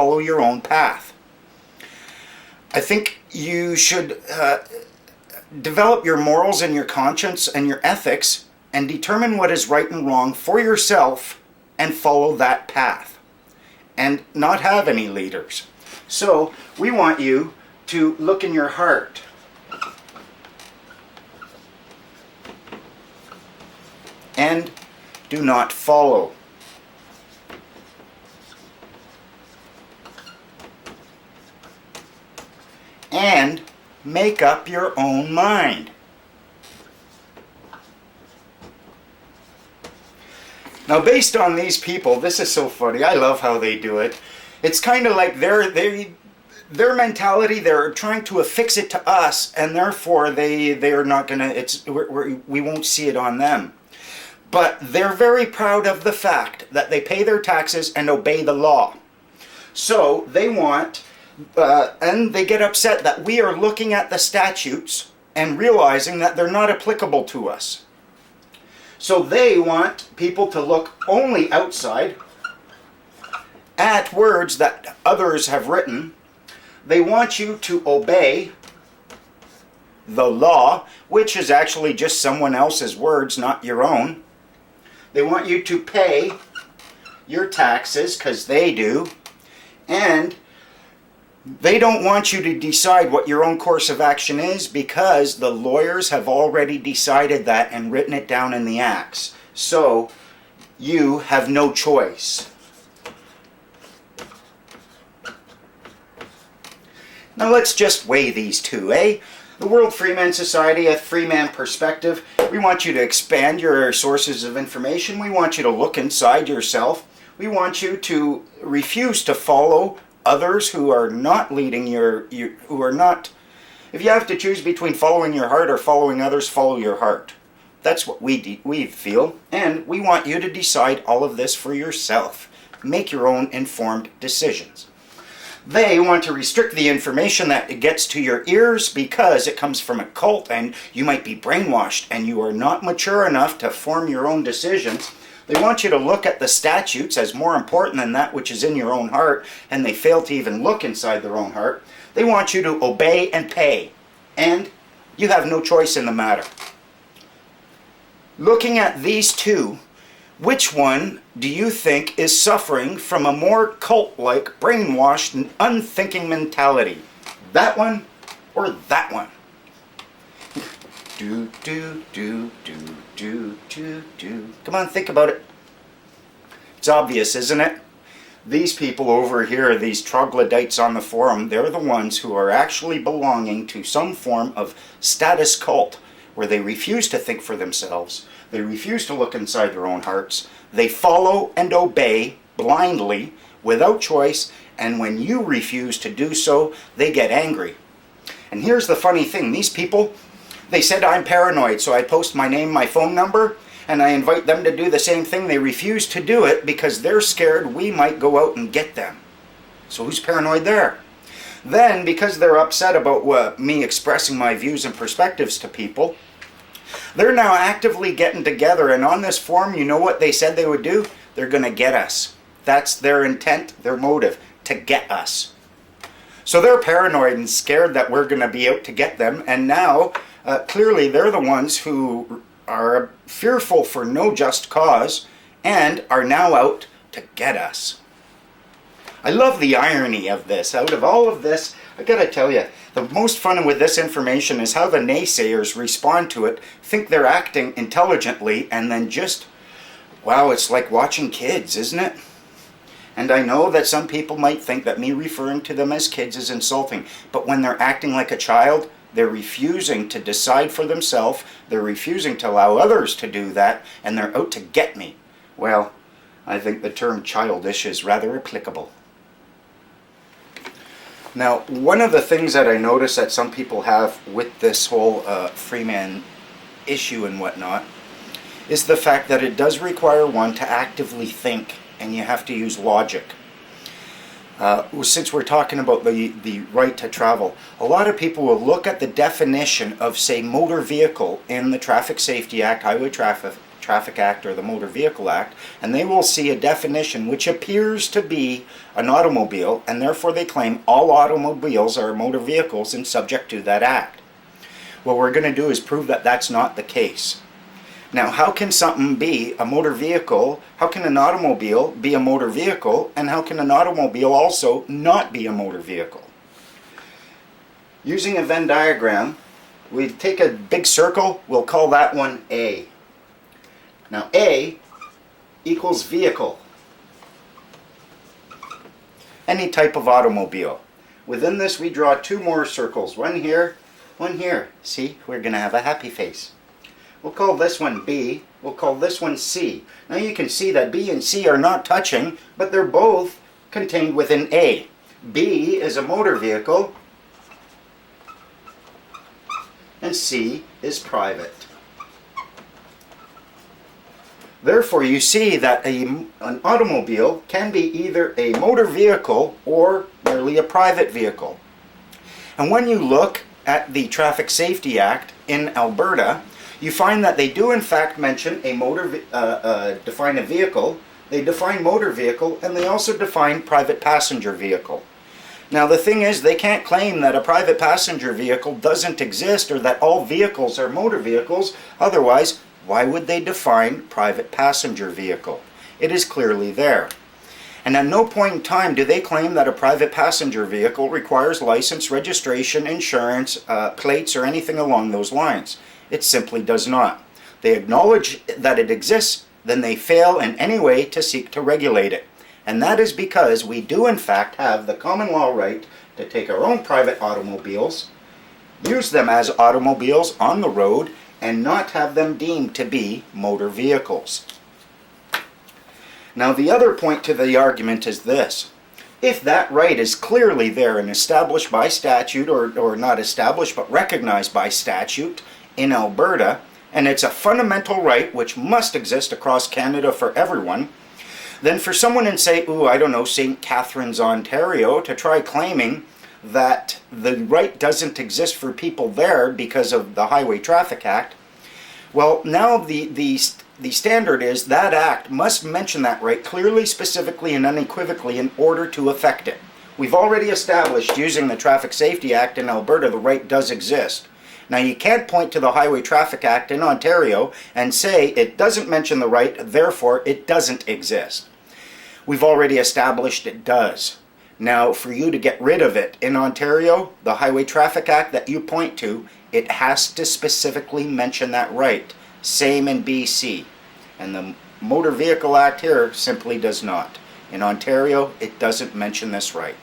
follow your own path. I think you should develop your morals and your conscience and your ethics and determine what is right and wrong for yourself and follow that path and not have any leaders. So we want you to look in your heart. And do not follow. And make up your own mind. Now, based on these people, this is so funny. I love how they do it. It's kind of like their mentality. They're trying to affix it to us, and therefore they are not gonna. We won't see it on them. But they're very proud of the fact that they pay their taxes and obey the law. So they want, and they get upset that we are looking at the statutes and realizing that they're not applicable to us. So they want people to look only outside at words that others have written. They want you to obey the law, which is actually just someone else's words, not your own. They want you to pay your taxes, because they do. And they don't want you to decide what your own course of action is, because the lawyers have already decided that and written it down in the acts. So you have no choice. Now let's just weigh these two, eh? The World Freeman Society, a Freeman perspective. We want you to expand your sources of information. We want you to look inside yourself. We want you to refuse to follow others who are not leading who are not. If you have to choose between following your heart or following others, follow your heart. That's what we feel, and we want you to decide all of this for yourself. Make your own informed decisions. They want to restrict the information that gets to your ears because it comes from a cult and you might be brainwashed and you are not mature enough to form your own decisions. They want you to look at the statutes as more important than that which is in your own heart, and they fail to even look inside their own heart. They want you to obey and pay, and you have no choice in the matter. Looking at these two, which one do you think is suffering from a more cult-like, brainwashed, and unthinking mentality? That one or that one? Do, do, do, do, do, do, do. Come on, think about it. It's obvious, isn't it? These people over here, these troglodytes on the forum, they're the ones who are actually belonging to some form of status cult, where they refuse to think for themselves. They refuse to look inside their own hearts. They follow and obey blindly, without choice, and when you refuse to do so, they get angry. And here's the funny thing. These people, they said I'm paranoid, so I post my name, my phone number, and I invite them to do the same thing. They refuse to do it because they're scared we might go out and get them. So who's paranoid there? Then, because they're upset about me expressing my views and perspectives to people, they're now actively getting together, and on this forum, you know what they said they would do? They're going to get us. That's their intent, their motive, to get us. So they're paranoid and scared that we're going to be out to get them, and now, clearly, they're the ones who are fearful for no just cause and are now out to get us. I love the irony of this. Out of all of this, I gotta tell you, the most fun with this information is how the naysayers respond to it, think they're acting intelligently, and then just, wow, it's like watching kids, isn't it? And I know that some people might think that me referring to them as kids is insulting, but when they're acting like a child, they're refusing to decide for themselves, they're refusing to allow others to do that, and they're out to get me. Well, I think the term childish is rather applicable. Now, one of the things that I notice that some people have with this whole Freeman issue and whatnot is the fact that it does require one to actively think, and you have to use logic. Since we're talking about the right to travel, a lot of people will look at the definition of, say, motor vehicle in the Traffic Safety Act, Highway Traffic Traffic Act or the Motor Vehicle Act, and they will see a definition which appears to be an automobile, and therefore they claim all automobiles are motor vehicles and subject to that act. What we're going to do is prove that that's not the case. Now, how can something be a motor vehicle? How can an automobile be a motor vehicle? And how can an automobile also not be a motor vehicle? Using a Venn diagram, we take a big circle, we'll call that one A. Now, A equals vehicle. Any type of automobile. Within this, we draw two more circles. One here, one here. See, we're going to have a happy face. We'll call this one B. We'll call this one C. Now you can see that B and C are not touching, but they're both contained within A. B is a motor vehicle, and C is private. Therefore, you see that an automobile can be either a motor vehicle or merely a private vehicle. And when you look at the Traffic Safety Act in Alberta, you find that they do in fact mention a define a vehicle, they define motor vehicle, and they also define private passenger vehicle. Now the thing is, they can't claim that a private passenger vehicle doesn't exist or that all vehicles are motor vehicles. Otherwise, why would they define private passenger vehicle? It is clearly there. And at no point in time do they claim that a private passenger vehicle requires license, registration, insurance, plates, or anything along those lines. It simply does not. They acknowledge that it exists, then they fail in any way to seek to regulate it. And that is because we do in fact have the common law right to take our own private automobiles, use them as automobiles on the road, and not have them deemed to be motor vehicles. Now the other point to the argument is this. If that right is clearly there and established by statute, or not established but recognized by statute in Alberta, and it's a fundamental right which must exist across Canada for everyone, then for someone in, say, I don't know, St. Catharines, Ontario, to try claiming that the right doesn't exist for people there because of the Highway Traffic Act, well, now the standard is that act must mention that right clearly, specifically, and unequivocally in order to affect it. We've already established, using the Traffic Safety Act in Alberta, the right does exist. Now you can't point to the Highway Traffic Act in Ontario and say it doesn't mention the right, therefore it doesn't exist. We've already established it does. Now for you to get rid of it in Ontario, the Highway Traffic Act that you point to, it has to specifically mention that right. Same in BC. And the Motor Vehicle Act here simply does not. In Ontario, it doesn't mention this right.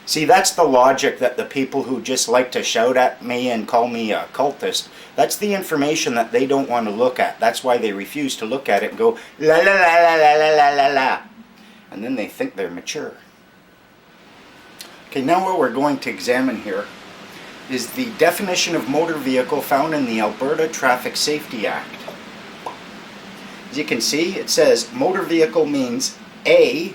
See, that's the logic that the people who just like to shout at me and call me a cultist, that's the information that they don't want to look at. That's why they refuse to look at it and go, la la la la la la la la la. And then they think they're mature. Okay, now what we're going to examine here is the definition of motor vehicle found in the Alberta Traffic Safety Act. As you can see, it says motor vehicle means a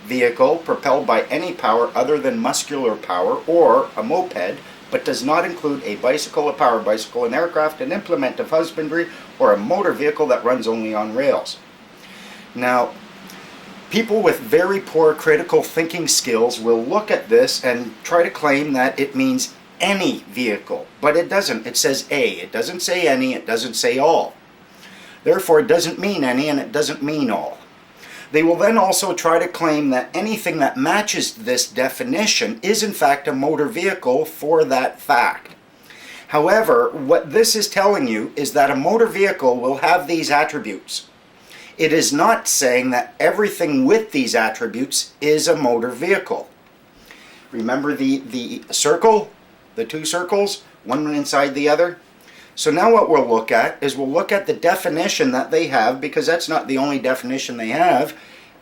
vehicle propelled by any power other than muscular power, or a moped, but does not include a bicycle, a power bicycle, an aircraft, an implement of husbandry, or a motor vehicle that runs only on rails. Now, people with very poor critical thinking skills will look at this and try to claim that it means any vehicle, but it doesn't. It says a. It doesn't say any, it doesn't say all. Therefore, it doesn't mean any and it doesn't mean all. They will then also try to claim that anything that matches this definition is in fact a motor vehicle for that fact. However, what this is telling you is that a motor vehicle will have these attributes. It is not saying that everything with these attributes is a motor vehicle. Remember the circle? The two circles? One inside the other? So now what we'll look at is we'll look at the definition that they have, because that's not the only definition they have.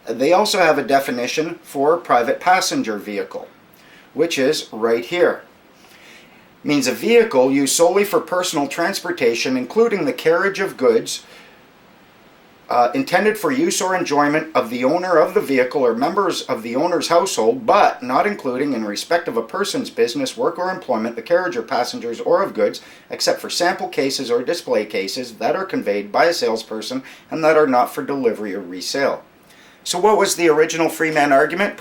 They also have a definition for private passenger vehicle, which is right here. It means a vehicle used solely for personal transportation, including the carriage of goods, intended for use or enjoyment of the owner of the vehicle or members of the owner's household, but not including in respect of a person's business, work, or employment, the carriage of passengers or of goods, except for sample cases or display cases that are conveyed by a salesperson and that are not for delivery or resale. So what was the original Freeman argument?